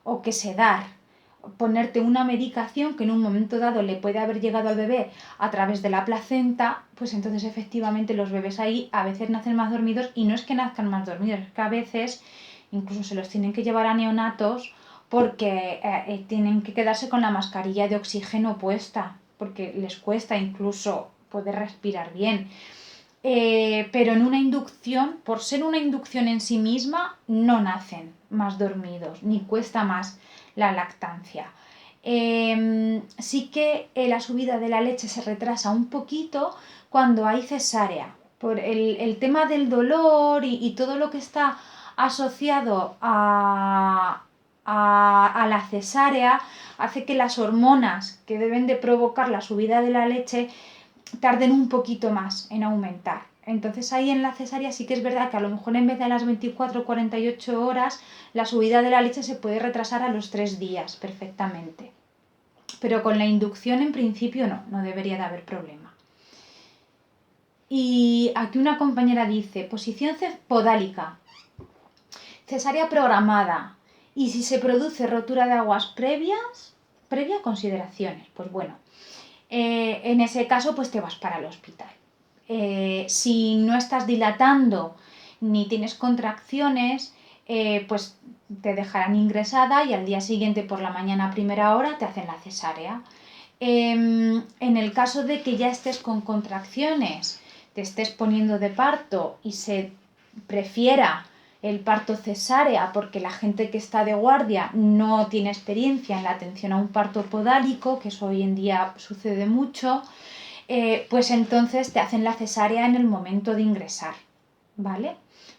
o que sedar, ponerte una medicación que en un momento dado le puede haber llegado al bebé a través de la placenta, pues entonces efectivamente los bebés ahí a veces nacen más dormidos, y no es que nazcan más dormidos, es que a veces incluso se los tienen que llevar a neonatos porque tienen que quedarse con la mascarilla de oxígeno puesta, porque les cuesta incluso poder respirar bien. Pero en una inducción, por ser una inducción en sí misma, no nacen más dormidos, ni cuesta más la lactancia. Sí que la subida de la leche se retrasa un poquito cuando hay cesárea, por el tema del dolor y todo lo que está asociado a la cesárea hace que las hormonas que deben de provocar la subida de la leche tarden un poquito más en aumentar. Entonces ahí en la cesárea sí que es verdad que a lo mejor en vez de a las 24 o 48 horas, la subida de la leche se puede retrasar a los 3 días perfectamente. Pero con la inducción en principio no debería de haber problema. Y aquí una compañera dice, posición podálica, cesárea programada, y si se produce rotura de aguas previa consideraciones, pues bueno, en ese caso pues te vas para el hospital. Si no estás dilatando ni tienes contracciones, pues te dejarán ingresada y al día siguiente por la mañana a primera hora te hacen la cesárea. En el caso de que ya estés con contracciones, te estés poniendo de parto y se prefiera el parto cesárea porque la gente que está de guardia no tiene experiencia en la atención a un parto podálico, que eso hoy en día sucede mucho, pues entonces te hacen la cesárea en el momento de ingresar, ¿vale?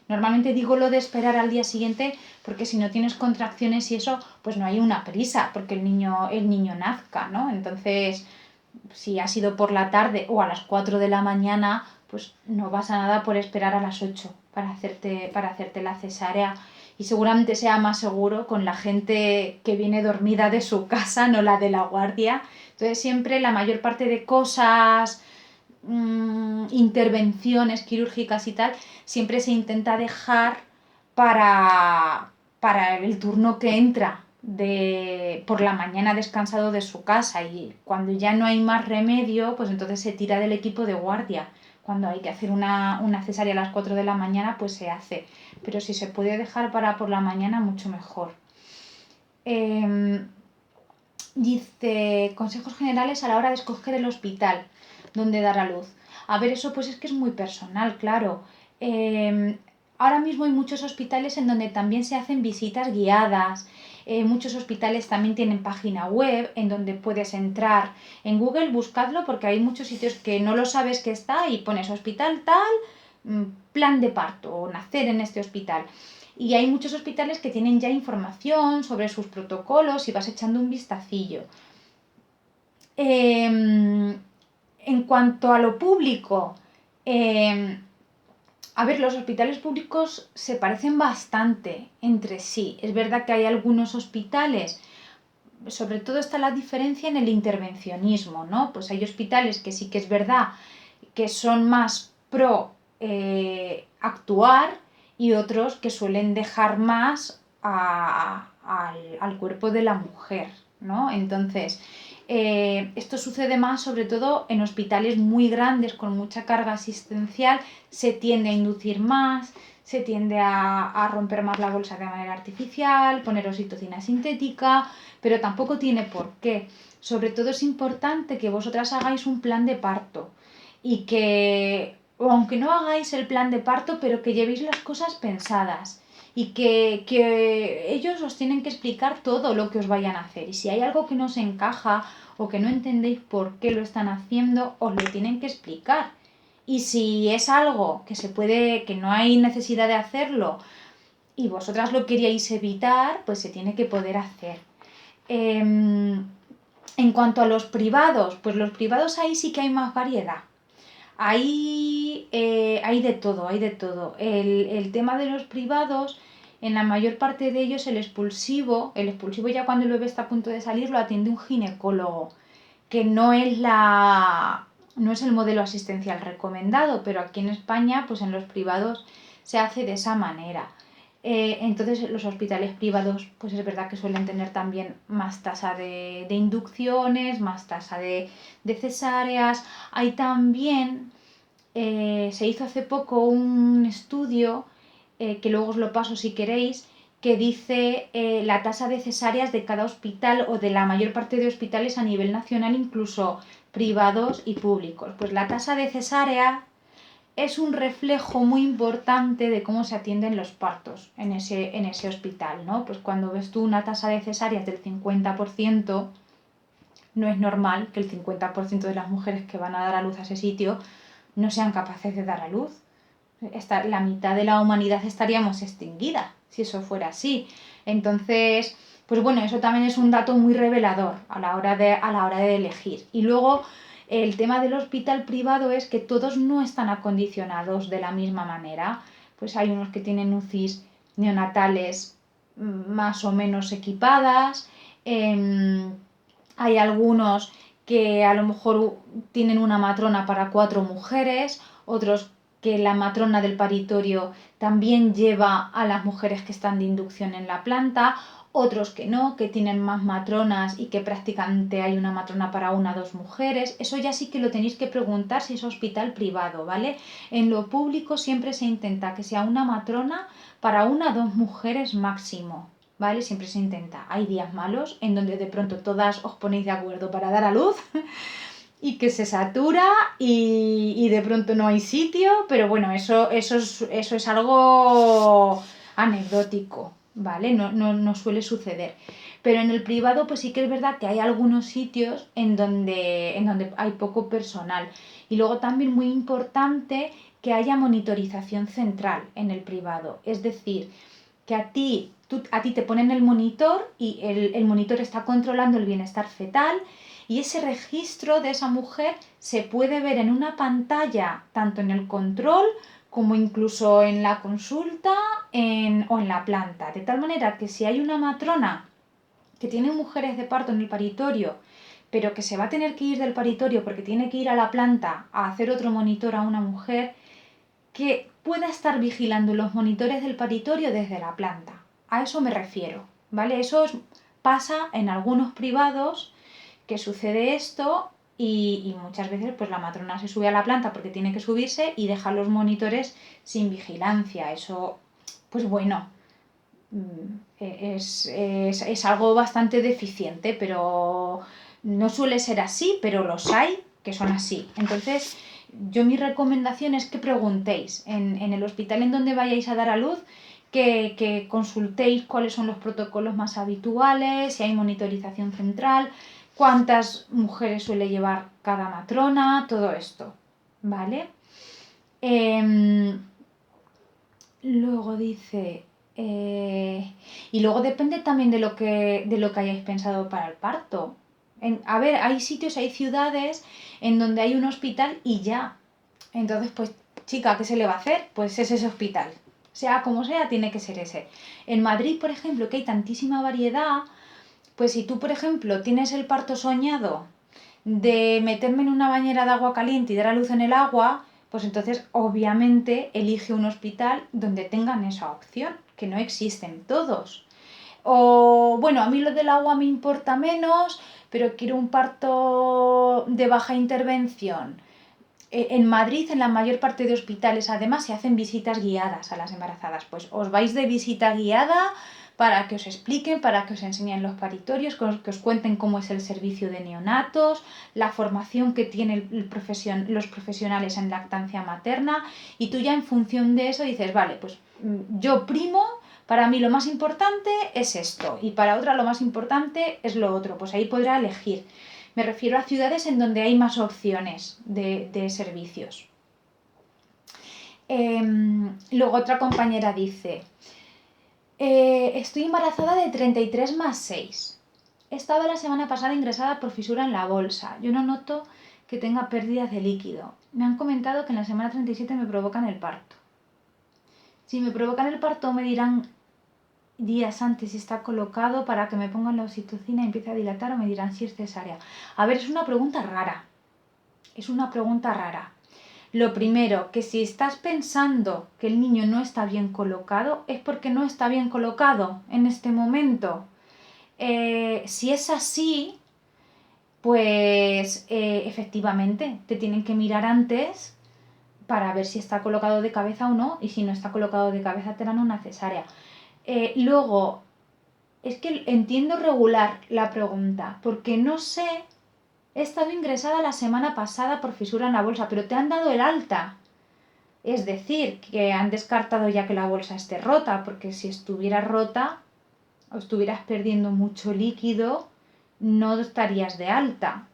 Normalmente digo lo de esperar al día siguiente porque si no tienes contracciones y eso, pues no hay una prisa porque el niño nazca, ¿no? Entonces, si ha sido por la tarde o a las 4 de la mañana, pues no pasa nada por esperar a las 8 para hacerte la cesárea, y seguramente sea más seguro con la gente que viene dormida de su casa, no la de la guardia. Entonces siempre la mayor parte de cosas, intervenciones quirúrgicas y tal, siempre se intenta dejar para el turno que entra por la mañana descansado de su casa, y cuando ya no hay más remedio, pues entonces se tira del equipo de guardia. Cuando hay que hacer una cesárea a las 4 de la mañana, pues se hace. Pero si se puede dejar para por la mañana, mucho mejor. Dice, consejos generales a la hora de escoger el hospital donde dar a luz. A ver, eso pues es que es muy personal, claro. Ahora mismo hay muchos hospitales en donde también se hacen visitas guiadas. Muchos hospitales también tienen página web en donde puedes entrar. En Google buscadlo porque hay muchos sitios que no lo sabes que está y pones hospital tal, plan de parto o nacer en este hospital. Y hay muchos hospitales que tienen ya información sobre sus protocolos y vas echando un vistacillo. En cuanto a lo público, a ver, los hospitales públicos se parecen bastante entre sí. Es verdad que hay algunos hospitales, sobre todo está la diferencia en el intervencionismo, ¿no? Pues hay hospitales que sí que es verdad que son más pro actuar, y otros que suelen dejar más al cuerpo de la mujer, ¿no? Entonces, esto sucede más sobre todo en hospitales muy grandes con mucha carga asistencial, se tiende a inducir más, se tiende a romper más la bolsa de manera artificial, poner oxitocina sintética, pero tampoco tiene por qué. Sobre todo es importante que vosotras hagáis un plan de parto y que, aunque no hagáis el plan de parto, pero que llevéis las cosas pensadas, y que ellos os tienen que explicar todo lo que os vayan a hacer, y si hay algo que no os encaja o que no entendéis por qué lo están haciendo, os lo tienen que explicar. Y si es algo que se puede, que no hay necesidad de hacerlo y vosotras lo queríais evitar, pues se tiene que poder hacer. En cuanto a los privados, pues los privados ahí sí que hay más variedad. Ahí hay de todo, hay de todo. El tema de los privados, en la mayor parte de ellos el expulsivo ya cuando el bebé está a punto de salir lo atiende un ginecólogo, que no es el modelo asistencial recomendado, pero aquí en España, pues en los privados se hace de esa manera. Entonces los hospitales privados pues es verdad que suelen tener también más tasa de inducciones, más tasa de cesáreas. Hay también, se hizo hace poco un estudio, que luego os lo paso si queréis, que dice la tasa de cesáreas de cada hospital o de la mayor parte de hospitales a nivel nacional, incluso privados y públicos. Pues la tasa de cesárea es un reflejo muy importante de cómo se atienden los partos en ese hospital, ¿no? Pues cuando ves tú una tasa de cesáreas del 50%, no es normal que el 50% de las mujeres que van a dar a luz a ese sitio no sean capaces de dar a luz. La mitad de la humanidad estaríamos extinguida si eso fuera así. Entonces, pues bueno, eso también es un dato muy revelador a la hora de elegir. Y luego el tema del hospital privado es que todos no están acondicionados de la misma manera. Pues hay unos que tienen UCIs neonatales más o menos equipadas, hay algunos que a lo mejor tienen una matrona para 4 mujeres, otros que la matrona del paritorio también lleva a las mujeres que están de inducción en la planta, otros que no, que tienen más matronas y que prácticamente hay una matrona para 1 o 2 mujeres. Eso ya sí que lo tenéis que preguntar si es hospital privado, ¿vale? En lo público siempre se intenta que sea una matrona para 1 o 2 mujeres máximo, ¿vale? Siempre se intenta. Hay días malos en donde de pronto todas os ponéis de acuerdo para dar a luz y que se satura y de pronto no hay sitio, pero bueno, eso es algo anecdótico, ¿vale? No suele suceder. Pero en el privado pues sí que es verdad que hay algunos sitios en donde hay poco personal. Y luego también muy importante que haya monitorización central en el privado. Es decir, que a ti te ponen el monitor y el monitor está controlando el bienestar fetal y ese registro de esa mujer se puede ver en una pantalla, tanto en el control como incluso en la consulta o en la planta. De tal manera que si hay una matrona que tiene mujeres de parto en el paritorio, pero que se va a tener que ir del paritorio porque tiene que ir a la planta a hacer otro monitor a una mujer, que pueda estar vigilando los monitores del paritorio desde la planta. A eso me refiero, ¿vale? Pasa en algunos privados que sucede esto y muchas veces pues la matrona se sube a la planta porque tiene que subirse y deja los monitores sin vigilancia. Eso, pues bueno, es algo bastante deficiente, pero no suele ser así, pero los hay que son así. Entonces, yo mi recomendación es que preguntéis en el hospital en donde vayáis a dar a luz, que consultéis cuáles son los protocolos más habituales, si hay monitorización central, cuántas mujeres suele llevar cada matrona, todo esto, ¿vale? Luego dice, y luego depende también de lo que hayáis pensado para el parto. A ver, hay sitios, hay ciudades en donde hay un hospital y ya. Entonces, pues, chica, ¿qué se le va a hacer? Pues es ese hospital. Sea como sea, tiene que ser ese. En Madrid, por ejemplo, que hay tantísima variedad, pues si tú, por ejemplo, tienes el parto soñado de meterme en una bañera de agua caliente y dar a luz en el agua, pues entonces obviamente elige un hospital donde tengan esa opción, que no existen todos. O bueno, a mí lo del agua me importa menos, pero quiero un parto de baja intervención. En Madrid, en la mayor parte de hospitales, además, se hacen visitas guiadas a las embarazadas. Pues os vais de visita guiada para que os expliquen, para que os enseñen los paritorios, que os cuenten cómo es el servicio de neonatos, la formación que tienen los profesionales en lactancia materna, y tú ya en función de eso dices, vale, pues yo primo, para mí lo más importante es esto, y para otra lo más importante es lo otro, pues ahí podrá elegir. Me refiero a ciudades en donde hay más opciones de servicios. Luego otra compañera dice, estoy embarazada de 33 más 6. Estaba la semana pasada ingresada por fisura en la bolsa. Yo no noto que tenga pérdidas de líquido. Me han comentado que en la semana 37 me provocan el parto. Si me provocan el parto me dirán días antes si está colocado para que me pongan la oxitocina y empiece a dilatar, o me dirán si es cesárea. A ver, es una pregunta rara. Es una pregunta rara. Lo primero, que si estás pensando que el niño no está bien colocado, es porque no está bien colocado en este momento. Si es así, pues efectivamente te tienen que mirar antes para ver si está colocado de cabeza o no, y si no está colocado de cabeza te dan una cesárea. Luego, es que entiendo regular la pregunta, porque no sé, he estado ingresada la semana pasada por fisura en la bolsa, pero te han dado el alta. Es decir, que han descartado ya que la bolsa esté rota, porque si estuviera rota o estuvieras perdiendo mucho líquido, no estarías de alta.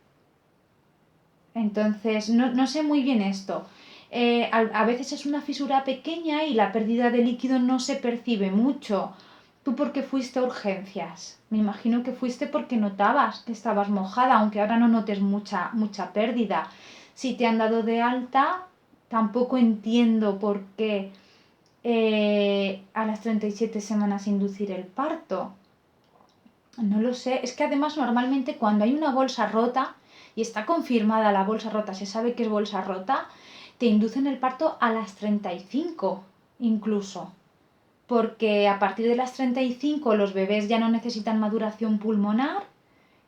Entonces, no sé muy bien esto. A veces es una fisura pequeña y la pérdida de líquido no se percibe mucho. ¿Tú por qué fuiste a urgencias? Me imagino que fuiste porque notabas que estabas mojada, aunque ahora no notes mucha pérdida. Si te han dado de alta, tampoco entiendo por qué a las 37 semanas inducir el parto. No lo sé. Es que además normalmente cuando hay una bolsa rota y está confirmada la bolsa rota, se sabe que es bolsa rota, te inducen el parto a las 35 incluso. Porque a partir de las 35 los bebés ya no necesitan maduración pulmonar,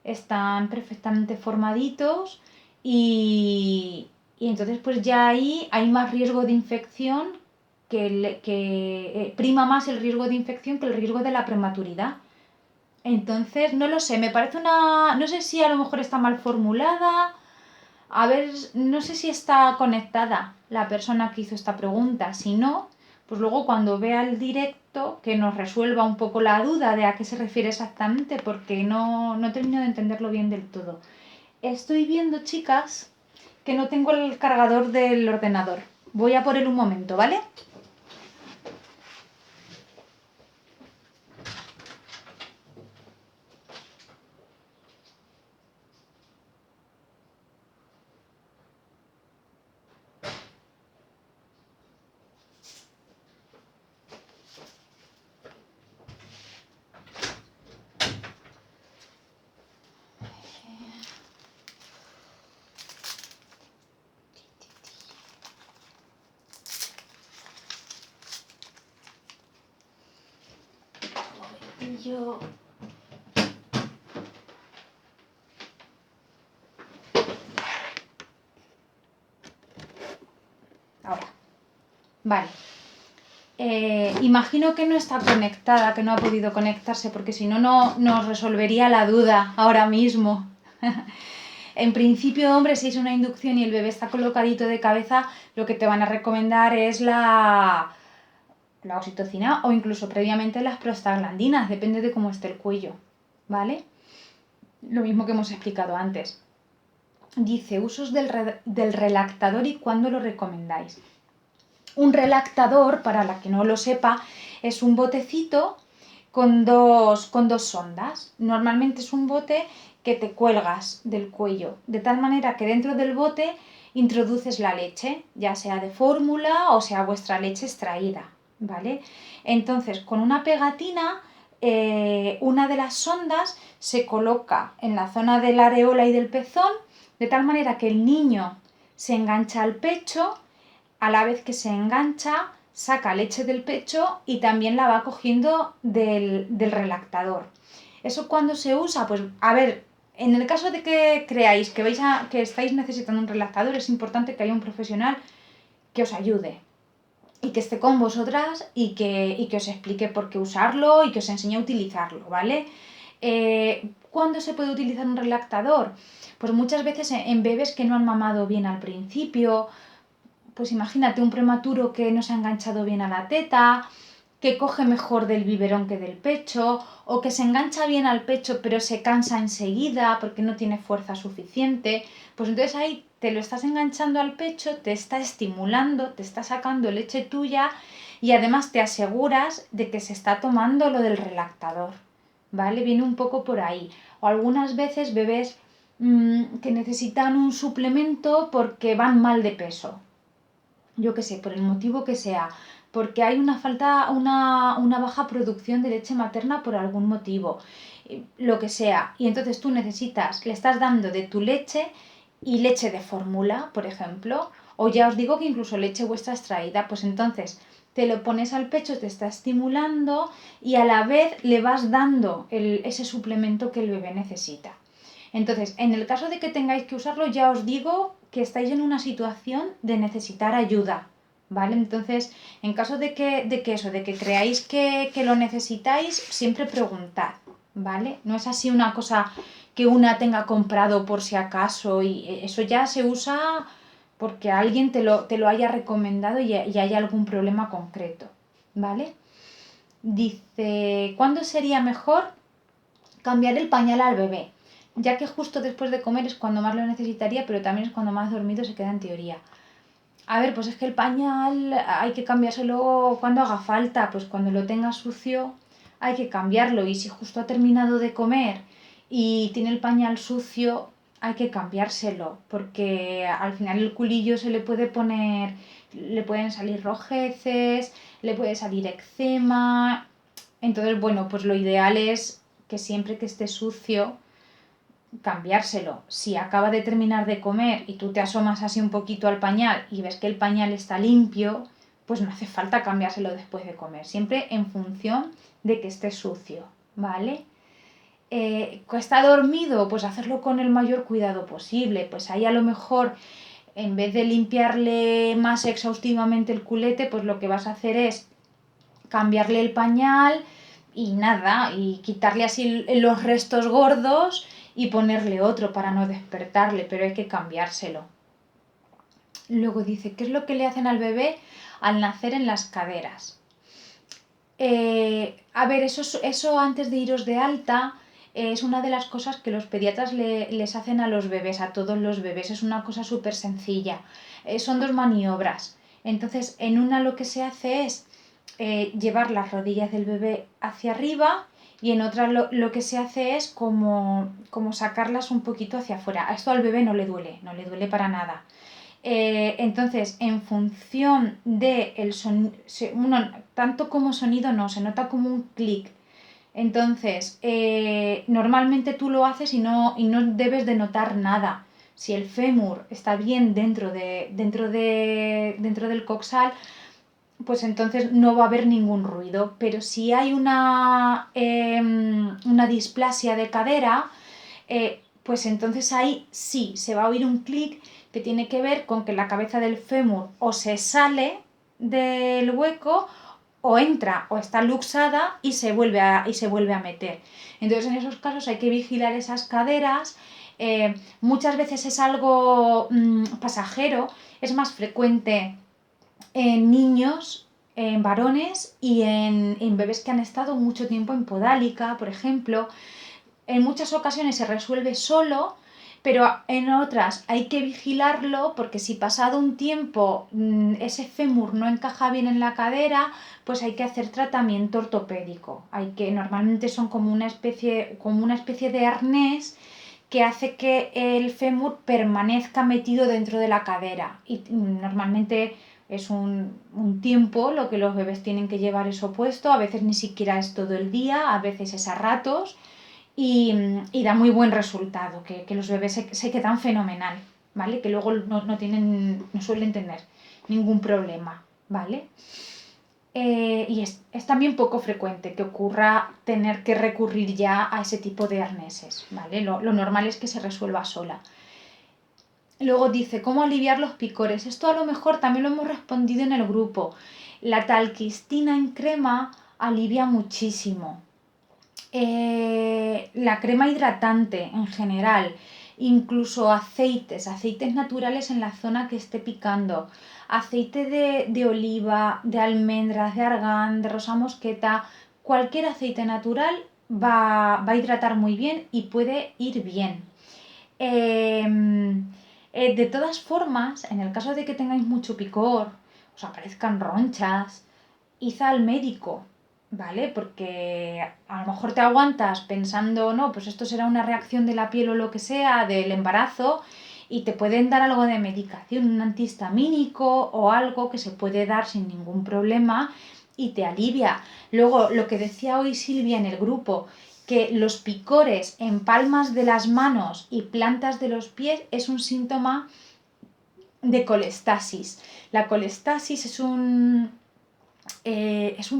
están perfectamente formaditos y entonces pues ya ahí hay más riesgo de infección que prima más el riesgo de infección que el riesgo de la prematuridad. Entonces, no lo sé, me parece una... No sé si a lo mejor está mal formulada. A ver, no sé si está conectada la persona que hizo esta pregunta. Si no, pues luego cuando vea el directo, que nos resuelva un poco la duda de a qué se refiere exactamente, porque no termino de entenderlo bien del todo. Estoy viendo, chicas, que no tengo el cargador del ordenador. Voy a por él un momento, ¿vale? Yo... Ahora. Vale. Imagino que no está conectada, que no ha podido conectarse, porque si no, no nos resolvería la duda ahora mismo. En principio, hombre, si es una inducción y el bebé está colocadito de cabeza, lo que te van a recomendar es la oxitocina o incluso previamente las prostaglandinas, depende de cómo esté el cuello, ¿vale? Lo mismo que hemos explicado antes. Dice, usos del relactador y cuándo lo recomendáis. Un relactador, para la que no lo sepa, es un botecito con dos sondas. Normalmente es un bote que te cuelgas del cuello, de tal manera que dentro del bote introduces la leche, ya sea de fórmula o sea vuestra leche extraída, ¿vale? Entonces, con una pegatina, una de las sondas se coloca en la zona de la areola y del pezón, de tal manera que el niño se engancha al pecho, a la vez que se engancha, saca leche del pecho y también la va cogiendo del relactador. ¿Eso cuando se usa? Pues a ver, en el caso de que creáis que estáis necesitando un relactador, es importante que haya un profesional que os ayude y que esté con vosotras y que os explique por qué usarlo y que os enseñe a utilizarlo, ¿vale? ¿Cuándo se puede utilizar un relactador? Pues muchas veces en bebés que no han mamado bien al principio, pues imagínate un prematuro que no se ha enganchado bien a la teta, que coge mejor del biberón que del pecho, o que se engancha bien al pecho pero se cansa enseguida porque no tiene fuerza suficiente, pues entonces ahí te lo estás enganchando al pecho, te está estimulando, te está sacando leche tuya y además te aseguras de que se está tomando lo del relactador, ¿vale? Viene un poco por ahí. O algunas veces bebés que necesitan un suplemento porque van mal de peso, yo qué sé, por el motivo que sea, porque hay una baja producción de leche materna por algún motivo, lo que sea, y entonces tú necesitas, le estás dando de tu leche y leche de fórmula, por ejemplo, O ya os digo que incluso leche vuestra extraída, pues entonces te lo pones al pecho, te está estimulando y a la vez le vas dando ese suplemento que el bebé necesita. Entonces, en el caso de que tengáis que usarlo, ya os digo que estáis en una situación de necesitar ayuda, ¿vale? Entonces, en caso de que creáis que lo necesitáis, siempre preguntad, ¿vale? No es así una cosa que una tenga comprado por si acaso y eso ya se usa porque alguien te lo haya recomendado y hay algún problema concreto, ¿vale? Dice, ¿cuándo sería mejor cambiar el pañal al bebé? Ya que justo después de comer es cuando más lo necesitaría, pero también es cuando más dormido se queda en teoría. A ver, pues es que el pañal hay que cambiárselo cuando haga falta, pues cuando lo tenga sucio hay que cambiarlo y si justo ha terminado de comer y tiene el pañal sucio hay que cambiárselo porque al final el culillo se le puede poner, le pueden salir rojeces, le puede salir eczema, entonces bueno, pues lo ideal es que siempre que esté sucio cambiárselo. Si acaba de terminar de comer y tú te asomas así un poquito al pañal y ves que el pañal está limpio, pues no hace falta cambiárselo después de comer, siempre en función de que esté sucio, ¿vale? Que está dormido, pues hacerlo con el mayor cuidado posible, pues ahí a lo mejor en vez de limpiarle más exhaustivamente el culete, pues lo que vas a hacer es cambiarle el pañal y nada, y quitarle así los restos gordos y ponerle otro para no despertarle, pero hay que cambiárselo. Luego dice, ¿qué es lo que le hacen al bebé al nacer en las caderas? A ver, eso antes de iros de alta es una de las cosas que los pediatras les hacen a los bebés, a todos los bebés. Es una cosa súper sencilla. Son dos maniobras. Entonces, en una lo que se hace es llevar las rodillas del bebé hacia arriba y en otra lo que se hace es como sacarlas un poquito hacia afuera. A esto al bebé no le duele para nada. Entonces, en función de el sonido, tanto como sonido no, se nota como un clic. Entonces, normalmente tú lo haces y no debes de notar nada. Si el fémur está bien dentro del coxal, pues entonces no va a haber ningún ruido. Pero si hay una displasia de cadera, pues entonces ahí sí se va a oír un clic que tiene que ver con que la cabeza del fémur o se sale del hueco o entra o está luxada y se vuelve a meter. Entonces en esos casos hay que vigilar esas caderas. Muchas veces es algo pasajero, es más frecuente en niños, en varones y en bebés que han estado mucho tiempo en podálica, por ejemplo. En muchas ocasiones se resuelve solo, pero en otras hay que vigilarlo porque si pasado un tiempo ese fémur no encaja bien en la cadera, pues hay que hacer tratamiento ortopédico. Normalmente son como una especie de arnés que hace que el fémur permanezca metido dentro de la cadera y normalmente es un tiempo lo que los bebés tienen que llevar eso puesto, a veces ni siquiera es todo el día, a veces es a ratos y da muy buen resultado, que los bebés se quedan fenomenal, ¿vale? Que luego no suelen tener ningún problema, ¿vale? Y es también poco frecuente que ocurra tener que recurrir ya a ese tipo de arneses, ¿vale? Lo normal es que se resuelva sola. Luego dice, ¿cómo aliviar los picores? Esto a lo mejor también lo hemos respondido en el grupo. La talquistina en crema alivia muchísimo. La crema hidratante en general, incluso aceites naturales en la zona que esté picando, aceite de oliva, de almendras, de argán, de rosa mosqueta, cualquier aceite natural va a hidratar muy bien y puede ir bien. De todas formas, en el caso de que tengáis mucho picor, os aparezcan ronchas, id al médico, ¿vale? Porque a lo mejor te aguantas pensando, no, pues esto será una reacción de la piel o lo que sea, del embarazo, y te pueden dar algo de medicación, un antihistamínico o algo que se puede dar sin ningún problema y te alivia. Luego, lo que decía hoy Silvia en el grupo, que los picores en palmas de las manos y plantas de los pies es un síntoma de colestasis. La colestasis es un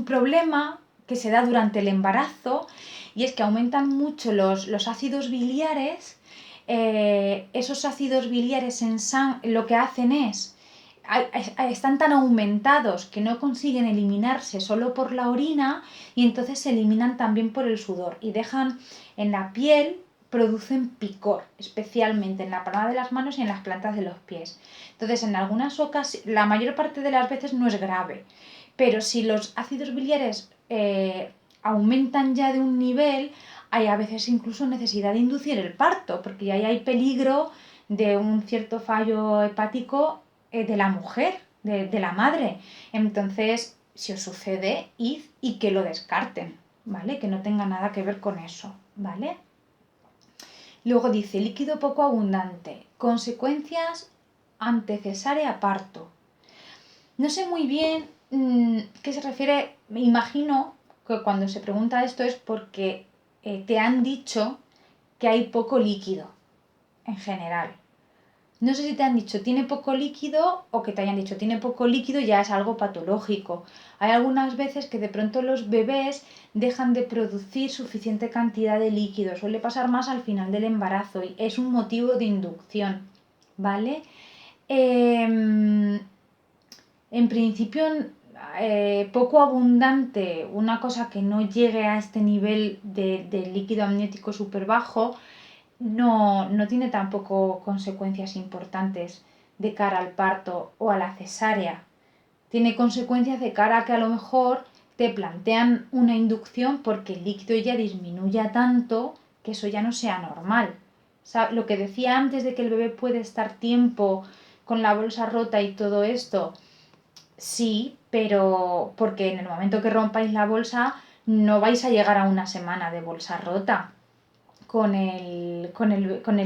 problema que se da durante el embarazo y es que aumentan mucho los ácidos biliares. Esos ácidos biliares en sangre lo que hacen es están tan aumentados que no consiguen eliminarse solo por la orina y entonces se eliminan también por el sudor y dejan en la piel, producen picor, especialmente en la palma de las manos y en las plantas de los pies. Entonces, en algunas ocasiones, la mayor parte de las veces no es grave, pero si los ácidos biliares aumentan ya de un nivel, hay a veces incluso necesidad de inducir el parto, porque ahí hay peligro de un cierto fallo hepático de la mujer, de la madre. Entonces, si os sucede, id y que lo descarten, ¿vale? Que no tenga nada que ver con eso, ¿vale? Luego dice, líquido poco abundante, consecuencias ante cesárea parto. No sé muy bien qué se refiere, me imagino que cuando se pregunta esto es porque te han dicho que hay poco líquido en general. No sé si te han dicho tiene poco líquido o que te hayan dicho tiene poco líquido ya es algo patológico. Hay algunas veces que de pronto los bebés dejan de producir suficiente cantidad de líquido. Suele pasar más al final del embarazo y es un motivo de inducción, ¿vale? En principio, poco abundante, una cosa que no llegue a este nivel de líquido amniótico súper bajo, no tiene tampoco consecuencias importantes de cara al parto o a la cesárea. Tiene consecuencias de cara a que a lo mejor te plantean una inducción porque el líquido ya disminuya tanto que eso ya no sea normal. O sea, lo que decía antes de que el bebé puede estar tiempo con la bolsa rota y todo esto, sí, pero porque en el momento que rompáis la bolsa no vais a llegar a una semana de bolsa rota con el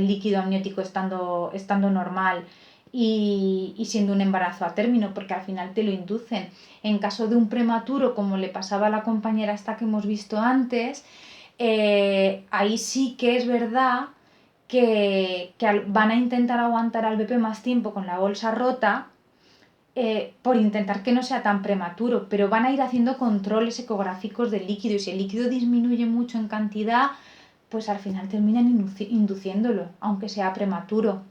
líquido amniótico estando normal y siendo un embarazo a término, porque al final te lo inducen. En caso de un prematuro, como le pasaba a la compañera esta que hemos visto antes, ahí sí que es verdad que van a intentar aguantar al bebé más tiempo con la bolsa rota por intentar que no sea tan prematuro, pero van a ir haciendo controles ecográficos del líquido y si el líquido disminuye mucho en cantidad, pues al final terminan induciéndolo, aunque sea prematuro.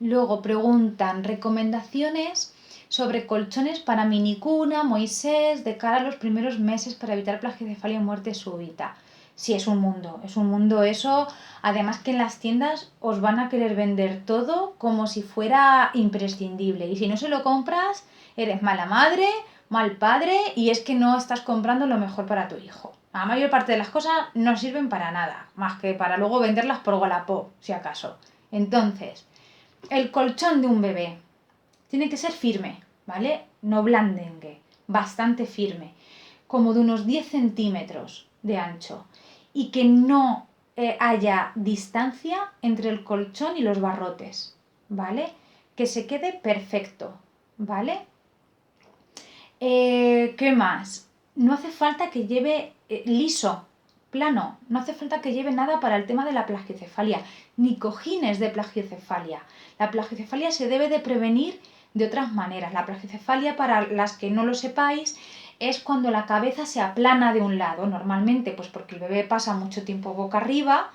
Luego preguntan recomendaciones sobre colchones para minicuna, Moisés, de cara a los primeros meses para evitar plagiecefalia y muerte súbita. Sí, es un mundo eso. Además que en las tiendas os van a querer vender todo como si fuera imprescindible. Y si no se lo compras, eres mala madre, mal padre y es que no estás comprando lo mejor para tu hijo. La mayor parte de las cosas no sirven para nada, más que para luego venderlas por Wallapop, si acaso. Entonces, el colchón de un bebé tiene que ser firme, ¿vale? No blandengue, bastante firme, como de unos 10 centímetros de ancho y que no haya distancia entre el colchón y los barrotes, ¿vale? Que se quede perfecto, ¿vale? ¿Qué más? No hace falta que lleve liso, plano, no hace falta que lleve nada para el tema de la plagiocefalia, ni cojines de plagiocefalia. La plagiocefalia se debe de prevenir de otras maneras. La plagiocefalia, para las que no lo sepáis, es cuando la cabeza se aplana de un lado, normalmente pues porque el bebé pasa mucho tiempo boca arriba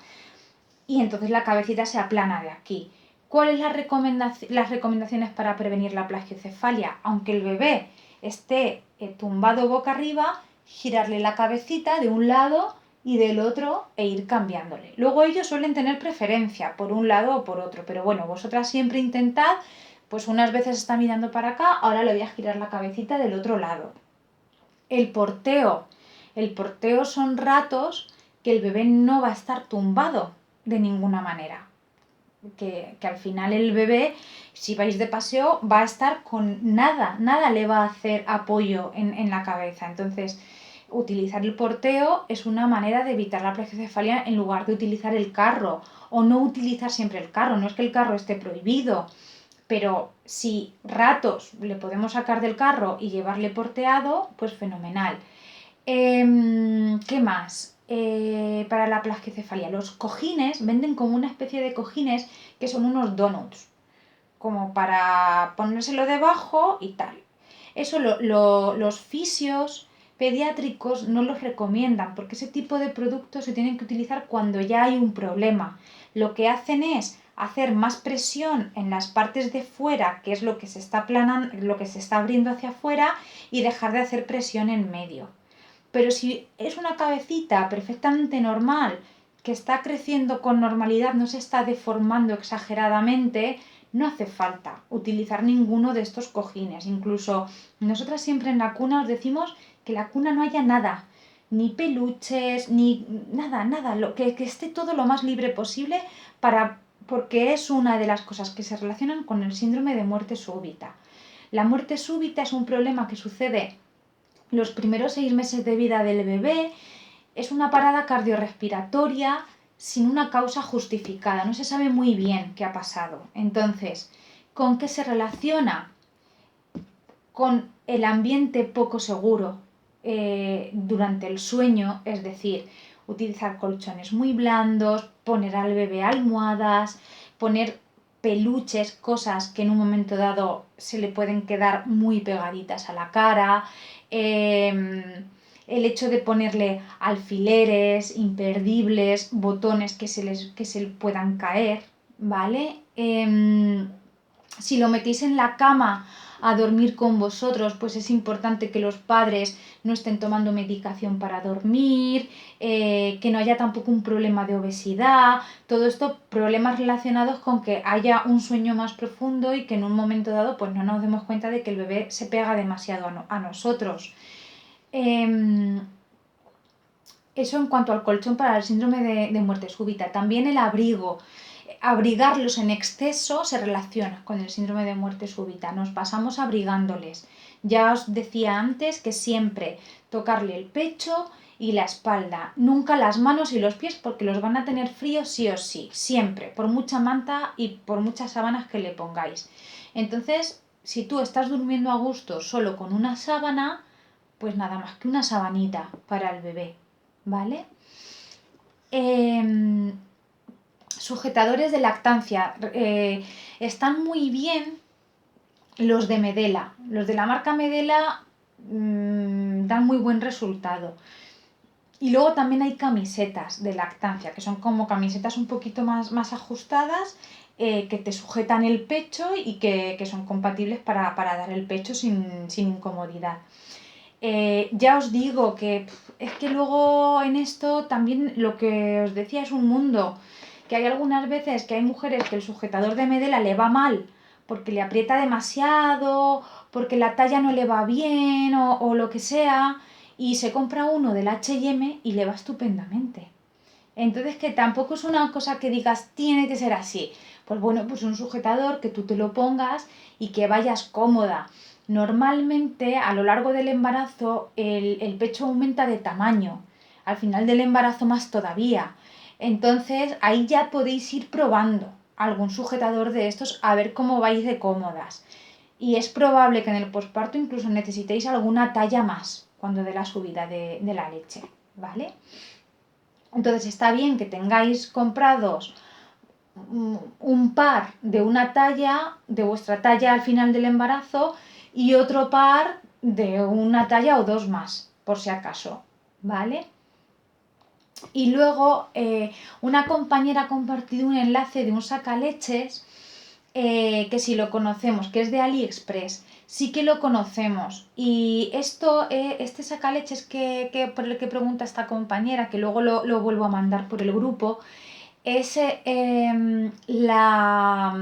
y entonces la cabecita se aplana de aquí. ¿Cuáles son las recomendaciones para prevenir la plagiocefalia? Aunque el bebé esté tumbado boca arriba, girarle la cabecita de un lado y del otro e ir cambiándole. Luego ellos suelen tener preferencia por un lado o por otro, pero bueno, vosotras siempre intentad, pues unas veces está mirando para acá, ahora le voy a girar la cabecita del otro lado. El porteo. El porteo son ratos que el bebé no va a estar tumbado de ninguna manera. Que al final el bebé, si vais de paseo, va a estar con nada le va a hacer apoyo en la cabeza. Entonces, utilizar el porteo es una manera de evitar la plagiocefalia en lugar de utilizar el carro o no utilizar siempre el carro. No es que el carro esté prohibido, pero si ratos le podemos sacar del carro y llevarle porteado, pues fenomenal. ¿Qué más? para la plagiocefalía. Los cojines venden como una especie de cojines que son unos donuts, como para ponérselo debajo y tal. Eso los fisios pediátricos no los recomiendan porque ese tipo de productos se tienen que utilizar cuando ya hay un problema. Lo que hacen es hacer más presión en las partes de fuera, que es lo que se está aplanando, lo que se está abriendo hacia afuera, y dejar de hacer presión en medio. Pero si es una cabecita perfectamente normal, que está creciendo con normalidad, no se está deformando exageradamente, no hace falta utilizar ninguno de estos cojines. Incluso nosotras siempre en la cuna os decimos que en la cuna no haya nada, ni peluches, ni nada, nada, que esté todo lo más libre posible porque es una de las cosas que se relacionan con el síndrome de muerte súbita. La muerte súbita es un problema que sucede los primeros 6 meses de vida del bebé, es una parada cardiorrespiratoria sin una causa justificada, no se sabe muy bien qué ha pasado. Entonces, ¿con qué se relaciona? Con el ambiente poco seguro durante el sueño, es decir, utilizar colchones muy blandos, poner al bebé almohadas, poner peluches, cosas que en un momento dado se le pueden quedar muy pegaditas a la cara, el hecho de ponerle alfileres imperdibles, botones que se le puedan caer, ¿vale? Si lo metéis en la cama a dormir con vosotros, pues es importante que los padres no estén tomando medicación para dormir, que no haya tampoco un problema de obesidad, todo esto problemas relacionados con que haya un sueño más profundo y que en un momento dado pues no nos demos cuenta de que el bebé se pega demasiado a nosotros. Eso en cuanto al colchón para el síndrome de muerte súbita. También el abrigo. Abrigarlos en exceso se relaciona con el síndrome de muerte súbita. Nos pasamos abrigándoles. Ya os decía antes que siempre tocarle el pecho y la espalda. Nunca las manos y los pies porque los van a tener fríos sí o sí. Siempre. Por mucha manta y por muchas sábanas que le pongáis. Entonces, si tú estás durmiendo a gusto solo con una sábana, pues nada más que una sabanita para el bebé. ¿Vale? Sujetadores de lactancia. Están muy bien los de Medela. Los de la marca Medela dan muy buen resultado. Y luego también hay camisetas de lactancia, que son como camisetas un poquito más ajustadas, que te sujetan el pecho y que son compatibles para dar el pecho sin incomodidad. Ya os digo que es que luego en esto también lo que os decía es un mundo, que hay algunas veces que hay mujeres que el sujetador de Medela le va mal porque le aprieta demasiado, porque la talla no le va bien o lo que sea, y se compra uno del H&M y le va estupendamente. Entonces que tampoco es una cosa que digas tiene que ser así. Pues bueno, pues un sujetador que tú te lo pongas y que vayas cómoda. Normalmente a lo largo del embarazo el pecho aumenta de tamaño, al final del embarazo más todavía. Entonces ahí ya podéis ir probando algún sujetador de estos a ver cómo vais de cómodas. Y es probable que en el posparto incluso necesitéis alguna talla más cuando dé la subida de la leche, ¿vale? Entonces está bien que tengáis comprados un par de una talla, de vuestra talla al final del embarazo, y otro par de una talla o dos más, por si acaso, ¿vale? Y luego una compañera ha compartido un enlace de un sacaleches que si lo conocemos, que es de AliExpress, sí que lo conocemos. Y este sacaleches por el que pregunta esta compañera, que luego lo vuelvo a mandar por el grupo, es la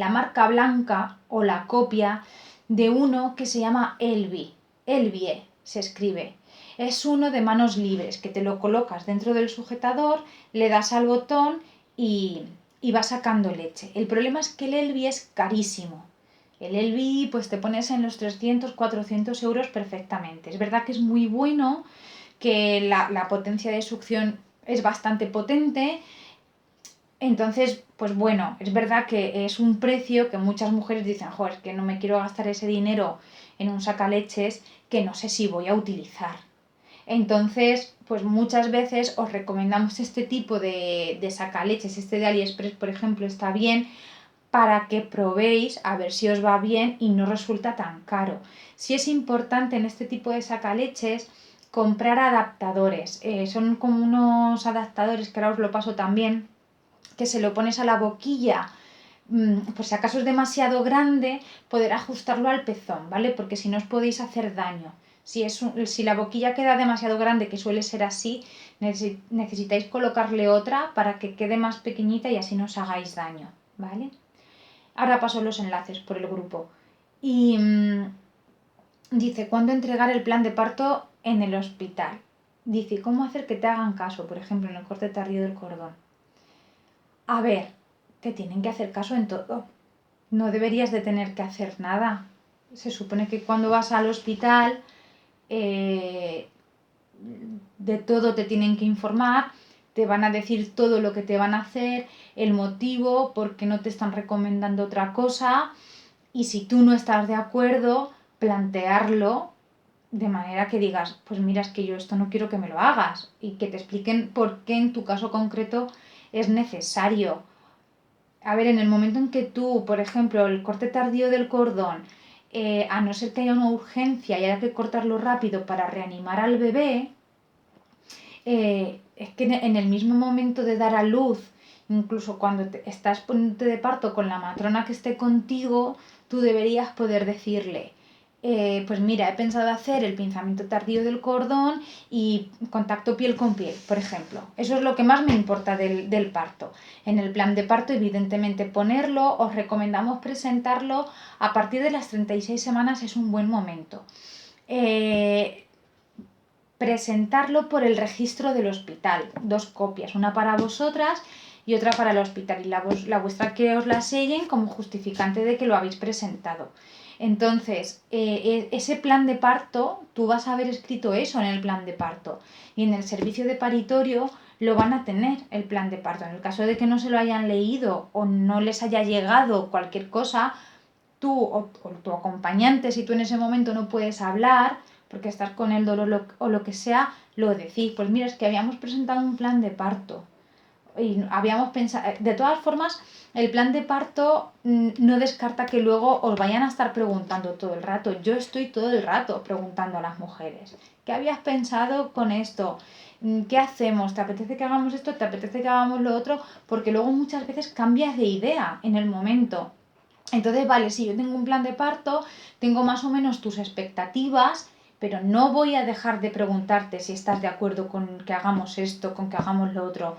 marca blanca o la copia de uno que se llama Elvie se escribe. Es uno de manos libres, que te lo colocas dentro del sujetador, le das al botón y va sacando leche. El problema es que el Elvie es carísimo. El Elvie pues te pones en los 300, 400 euros perfectamente. Es verdad que es muy bueno, que la potencia de succión es bastante potente. Entonces, pues bueno, es verdad que es un precio que muchas mujeres dicen, joder, que no me quiero gastar ese dinero en un sacaleches que no sé si voy a utilizar. Entonces, pues muchas veces os recomendamos este tipo de sacaleches, este de AliExpress, por ejemplo, está bien para que probéis a ver si os va bien y no resulta tan caro. Sí es importante en este tipo de sacaleches comprar adaptadores. Son como unos adaptadores, que ahora os lo paso también, que se lo pones a la boquilla, por si acaso es demasiado grande, poder ajustarlo al pezón, ¿vale? Porque si no os podéis hacer daño. Si la boquilla queda demasiado grande, que suele ser así, necesitáis colocarle otra para que quede más pequeñita y así no os hagáis daño, ¿vale? Ahora paso los enlaces por el grupo. Y dice, ¿cuándo entregar el plan de parto en el hospital? Dice, ¿cómo hacer que te hagan caso? Por ejemplo, en el corte tardío del cordón. A ver, te tienen que hacer caso en todo. No deberías de tener que hacer nada. Se supone que cuando vas al hospital de todo te tienen que informar, te van a decir todo lo que te van a hacer, el motivo, por qué no te están recomendando otra cosa, y si tú no estás de acuerdo, plantearlo de manera que digas, pues mira, es que yo esto no quiero que me lo hagas, y que te expliquen por qué en tu caso concreto es necesario. A ver, en el momento en que tú, por ejemplo, el corte tardío del cordón, a no ser que haya una urgencia y haya que cortarlo rápido para reanimar al bebé, es que en el mismo momento de dar a luz, incluso cuando estás poniéndote de parto con la matrona que esté contigo, tú deberías poder decirle, pues mira, he pensado hacer el pinzamiento tardío del cordón y contacto piel con piel, por ejemplo. Eso es lo que más me importa del parto. En el plan de parto, evidentemente, ponerlo, os recomendamos presentarlo a partir de las 36 semanas, es un buen momento. Presentarlo por el registro del hospital, 2 copias, una para vosotras y otra para el hospital, y la vuestra que os la sellen como justificante de que lo habéis presentado. Entonces, ese plan de parto, tú vas a haber escrito eso en el plan de parto, y en el servicio de paritorio lo van a tener el plan de parto. En el caso de que no se lo hayan leído o no les haya llegado cualquier cosa, tú o tu acompañante, si tú en ese momento no puedes hablar porque estás con el dolor o lo que sea, lo decís, pues mira, es que habíamos presentado un plan de parto y habíamos pensado, de todas formas, el plan de parto no descarta que luego os vayan a estar preguntando todo el rato. Yo estoy todo el rato preguntando a las mujeres, ¿qué habías pensado con esto? ¿Qué hacemos? ¿Te apetece que hagamos esto? ¿Te apetece que hagamos lo otro? Porque luego muchas veces cambias de idea en el momento. Entonces, vale, sí, yo tengo un plan de parto, tengo más o menos tus expectativas, pero no voy a dejar de preguntarte si estás de acuerdo con que hagamos esto, con que hagamos lo otro.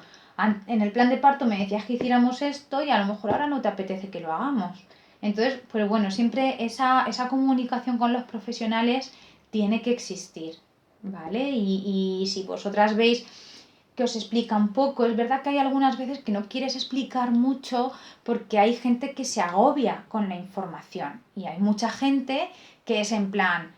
En el plan de parto me decías que hiciéramos esto y a lo mejor ahora no te apetece que lo hagamos. Entonces, pues bueno, siempre esa comunicación con los profesionales tiene que existir, ¿vale? Y si vosotras veis que os explica un poco, es verdad que hay algunas veces que no quieres explicar mucho porque hay gente que se agobia con la información y hay mucha gente que es en plan,